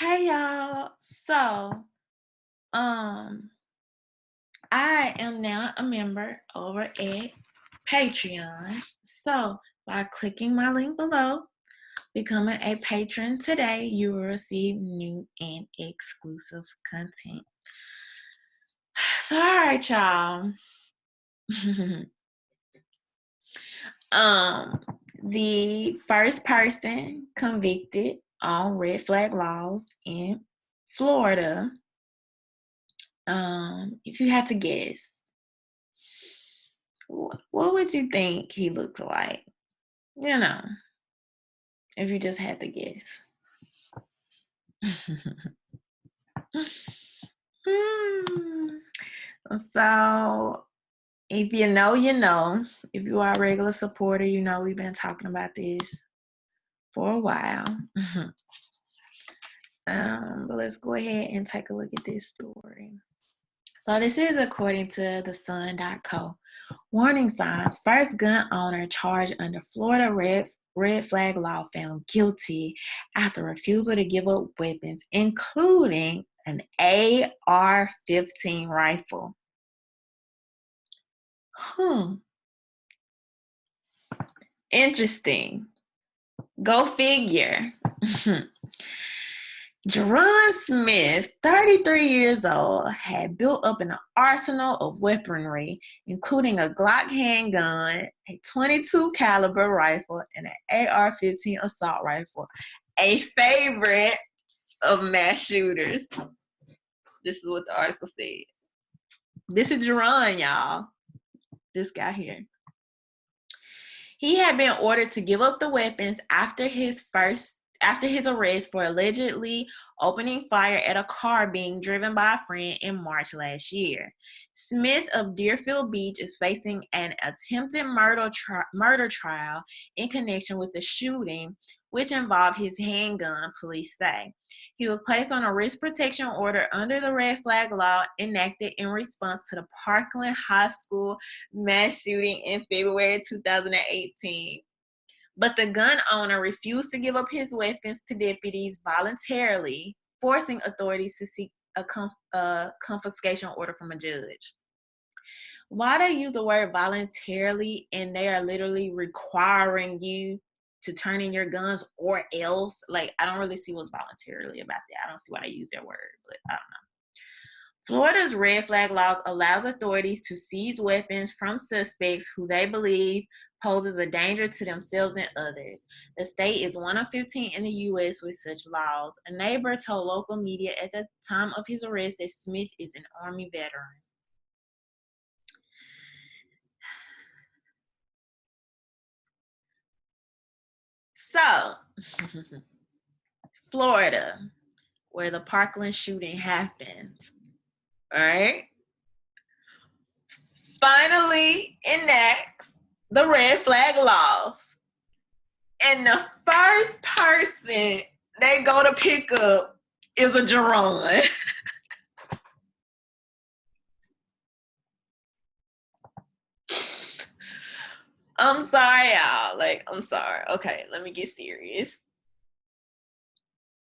Hey y'all. Um, I am now a member over at Patreon. So, by clicking my link below, becoming a patron today, you will receive new and exclusive content. So, all right, y'all. um, the first person convicted on red flag laws in Florida. If you had to guess, what would you think he looks like? You know, if you just had to guess. So, if you know, you know. If you are a regular supporter, you know we've been talking about this for a while. But let's go ahead and take a look at this story. So this is according to the Sun.co. Warning signs. First gun owner charged under Florida red flag law found guilty after refusal to give up weapons, including an AR-15 rifle. Interesting. Go figure. Jerron Smith, 33 years old, had built up an arsenal of weaponry, including a Glock handgun, a .22 caliber rifle, and an AR-15 assault rifle, a favorite of mass shooters. This is what the article said. This is Jerron, y'all. This guy here. He had been ordered to give up the weapons after his arrest for allegedly opening fire at a car being driven by a friend in March last year. Smith of Deerfield Beach is facing an attempted murder trial in connection with the shooting, which involved his handgun, police say. He was placed on a risk protection order under the red flag law enacted in response to the Parkland High School mass shooting in February 2018. But the gun owner refused to give up his weapons to deputies voluntarily, forcing authorities to seek a confiscation order from a judge. Why they use the word voluntarily and they are literally requiring you to turn in your guns or else? Like, I don't really see what's voluntarily about that. I don't see why they use that word, but I don't know. Florida's red flag laws allows authorities to seize weapons from suspects who they believe poses a danger to themselves and others. The state is one of 15 in the U.S. with such laws. A neighbor told local media at the time of his arrest that Smith is an Army veteran. So, Florida, where the Parkland shooting happened, all right, finally enacts the red flag laws. And the first person they go to pick up is a Jerron. I'm sorry, y'all. I'm sorry. Okay, let me get serious.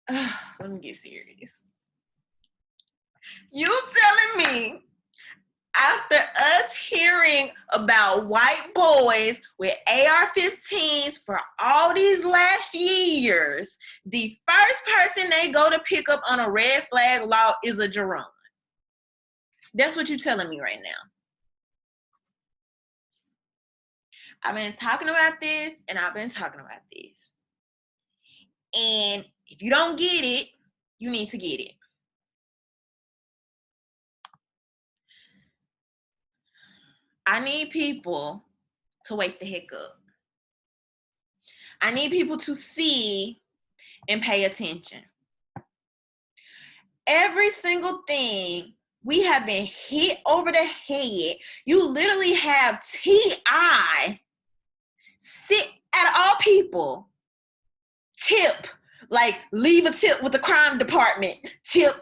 Let me get serious. You telling me after us hearing about white boys with AR-15s for all these last years, the first person they go to pick up on a red flag law is a Jerron? That's what you're telling me right now. I've been talking about this and I've been talking about this. And if you don't get it, you need to get it. I need people to wake the heck up. I need people to see and pay attention. Every single thing we have been hit over the head. You literally have T.I. sit at all people. Tip, like leave a tip with the crime department. Tip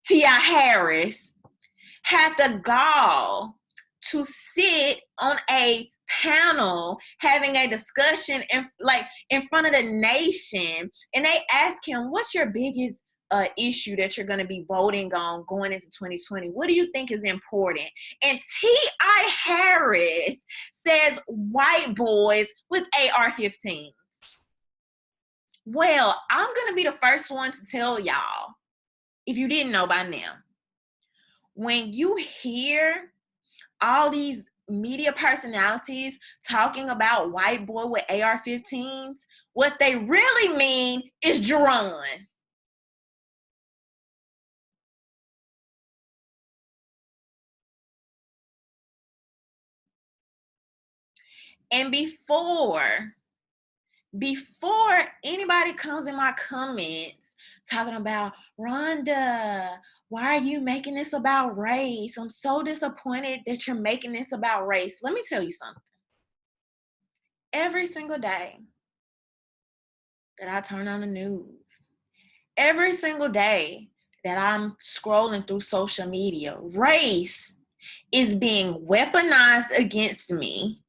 T.I. Harris had the gall to sit on a panel having a discussion in front of the nation, and they asked him, what's your biggest issue that you're going to be voting on going into 2020? What do you think is important? And T.I. Harris says white boys with AR-15s. Well, I'm going to be the first one to tell y'all, if you didn't know by now, when you hear all these media personalities talking about white boy with AR-15s, what they really mean is Jerron. And before anybody comes in my comments talking about, Rhonda, why are you making this about race? I'm so disappointed that you're making this about race. Let me tell you something. Every single day that I turn on the news, every single day that I'm scrolling through social media, race is being weaponized against me.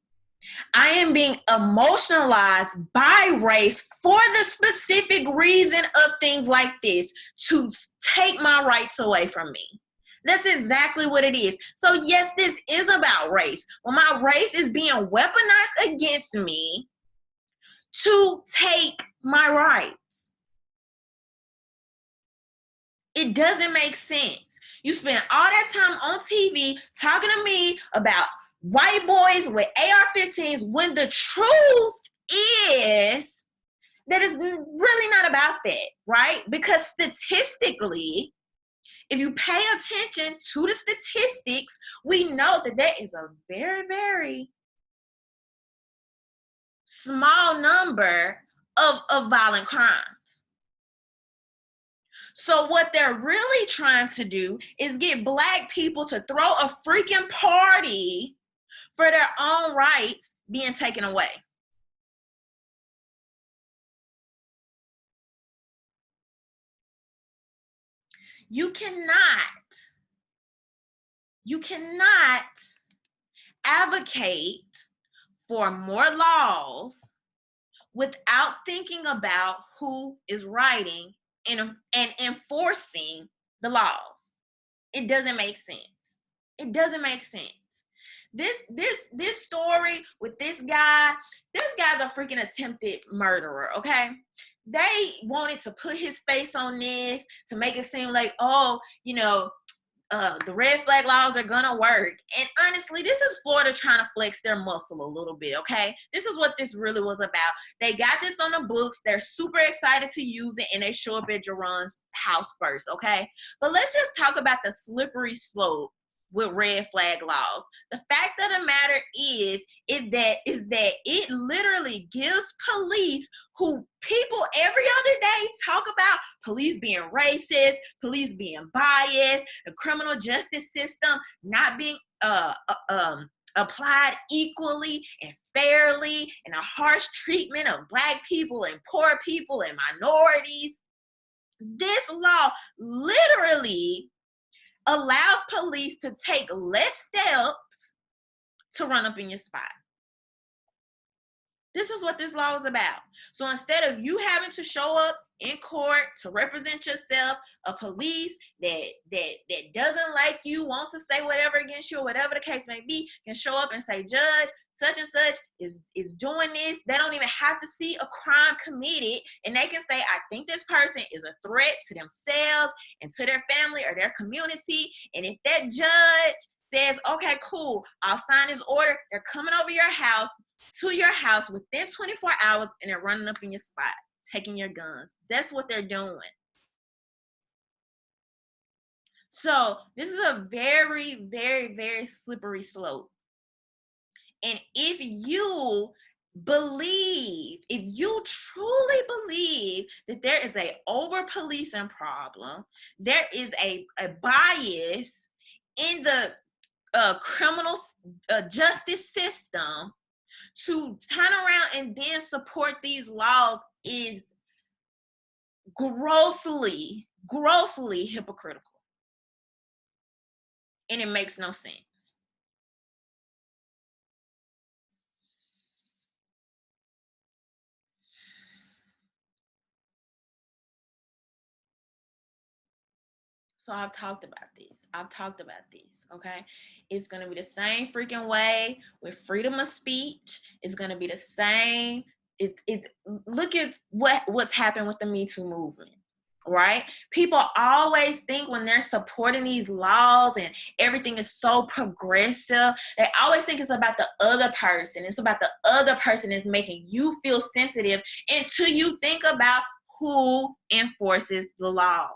I am being emotionalized by race for the specific reason of things like this, to take my rights away from me. That's exactly what it is. So yes, this is about race. When my race is being weaponized against me to take my rights. It doesn't make sense. You spend all that time on TV talking to me about white boys with AR-15s when the truth is that it's really not about that, right? Because statistically, if you pay attention to the statistics, we know that there is a very, very small number of violent crimes. So what they're really trying to do is get Black people to throw a freaking party for their own rights being taken away. You cannot advocate for more laws without thinking about who is writing and enforcing the laws. It doesn't make sense. It doesn't make sense. This story with this guy's a freaking attempted murderer, okay? They wanted to put his face on this to make it seem like, oh, the red flag laws are gonna work. And honestly, this is Florida trying to flex their muscle a little bit, okay? This is what this really was about. They got this on the books. They're super excited to use it, and they show up at Jerron's house first, okay? But let's just talk about the slippery slope with red flag laws. The fact of the matter is that it literally gives police, who people every other day talk about police being racist, police being biased, the criminal justice system not being applied equally and fairly, and a harsh treatment of Black people and poor people and minorities. This law literally allows police to take less steps to run up in your spot. This is what this law is about. So instead of you having to show up in court to represent yourself, a police that doesn't like you, wants to say whatever against you, or whatever the case may be, can show up and say, Judge, such and such is doing this. They don't even have to see a crime committed, and they can say, I think this person is a threat to themselves and to their family or their community. And if that judge says, okay, cool, I'll sign this order, they're coming over to your house within 24 hours, and they're running up in your spot, taking your guns. That's what they're doing. So this is a very, very, very slippery slope. And if you truly believe that there is a over-policing problem, there is a bias in the criminal justice system, to turn around and then support these laws is grossly hypocritical. And it makes no sense. So I've talked about this. Okay? It's going to be the same freaking way with freedom of speech. It's going to be the same. Look at what's happened with the Me Too movement. Right? People always think when they're supporting these laws and everything is so progressive, they always think it's about the other person. It's about the other person is making you feel sensitive until you think about who enforces the laws.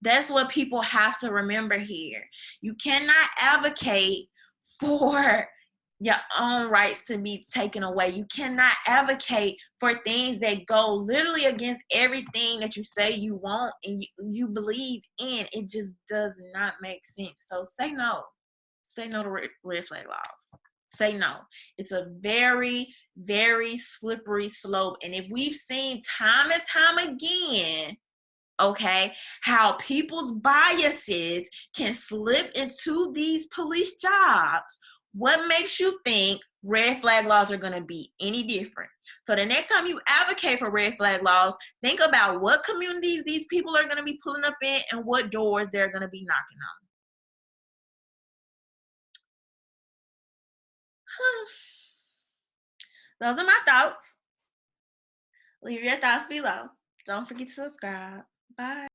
That's what people have to remember here. You cannot advocate for your own rights to be taken away. You cannot advocate for things that go literally against everything that you say you want and you believe in. It just does not make sense. So say no. Say no to red flag laws. Say no. It's a very, very slippery slope. And if we've seen time and time again, okay, how people's biases can slip into these police jobs, what makes you think red flag laws are going to be any different? So the next time you advocate for red flag laws, think about what communities these people are going to be pulling up in and what doors they're going to be knocking on. Those are my thoughts. Leave your thoughts below. Don't forget to subscribe. Bye.